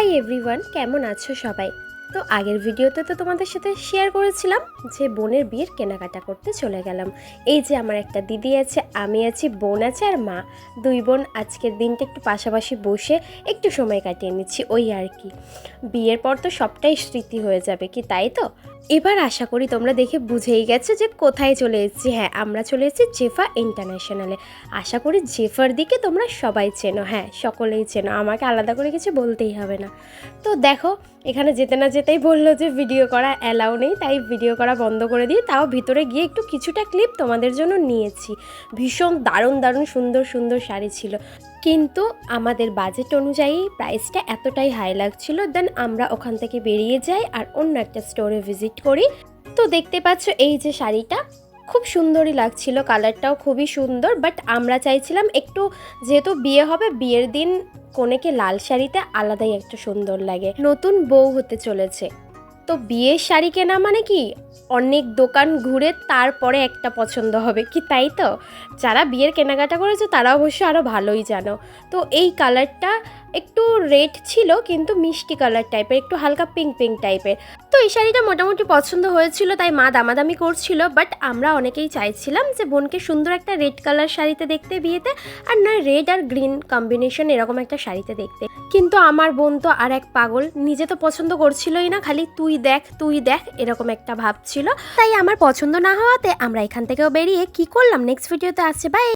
Hi everyone, কেমন আছো সবাই? তো আগের ভিডিওতে তো তোমাদের সাথে শেয়ার করেছিলাম যে বোনের বিয়ের কেনাকাটা করতে চলে গেলাম। এই যে আমার একটা দিদি আছে, আমি আছি, বোন আছে আর মা। দুই বোন আজকের দিনটা একটু পাশাপাশি বসে একটু সময় কাটিয়ে নিচ্ছি, ওই আর কি। বিয়ের পর তো সবটাই স্মৃতি হয়ে যাবে, কি তাই তো? এবার আশা করি তোমরা দেখে বুঝেই গেছো যে কোথায় চলে এসেছি। হ্যাঁ, আমরা চলে এসেছি জেফা ইন্টারন্যাশনালে। আশা করি জেফার দিকে তোমরা সবাই চেনো, হ্যাঁ সকলেই চেনো, আমাকে আলাদা করে কিছু বলতেই হবে না। তো দেখো, এখানে যেতে না যেতেই বললো যে ভিডিও করা অ্যালাউ নেই, তাই ভিডিও করা বন্ধ করে দিয়ে তাও ভিতরে গিয়ে একটু কিছুটা ক্লিপ তোমাদের জন্য নিয়েছি। ভীষণ দারুণ দারুণ সুন্দর সুন্দর শাড়ি ছিল, কিন্তু আমাদের বাজেট অনুযায়ী প্রাইসটা এতটাই হাই লাগছিল। দেন আমরা ওখান থেকে বেরিয়ে যাই আর অন্য একটা স্টোরে ভিজিট করি। তো দেখতে পাচ্ছ এই যে শাড়িটা খুব সুন্দরই লাগছিল, কালারটাও খুবই সুন্দর। বাট আমরা চাইছিলাম একটু, যেহেতু বিয়ে হবে, বিয়ের দিন কনেকে লাল শাড়িতে আলাদাই একটা সুন্দর লাগে, নতুন বউ হতে চলেছে। তো বিয়ের শাড়ি কেনা মানে কি অনেক দোকান ঘুরে তারপরে একটা পছন্দ হবে, কি তাই তো? যারা বিয়ের কেনাকাটা করেছে তারা অবশ্য আরও ভালোই জানো। তো এই কালারটা একটু রেড ছিল, কিন্তু মিষ্টি কালার টাইপের, একটু হালকা পিঙ্ক পিঙ্ক টাইপের। তো এই শাড়িটা মোটামুটি পছন্দ হয়েছিল, তাই মা দামাদামি করছিল। বাট আমরা অনেকেই চাইছিলাম যে বোনকে সুন্দর একটা রেড কালার শাড়িতে দেখতে বিয়েতে, আর না রেড আর গ্রিন কম্বিনেশন এরকম একটা শাড়িতে দেখতে। কিন্তু আমার বোন তো আর এক পাগল, নিজে তো পছন্দ করছিলই না, খালি তুই দেখ তুই দেখ এরকম একটা ভাব ছিল। তাই আমার পছন্দ না হওয়াতে আমরা এখান থেকেও বেরিয়ে কি করলাম, নেক্সট ভিডিওতে আসছে, বাই।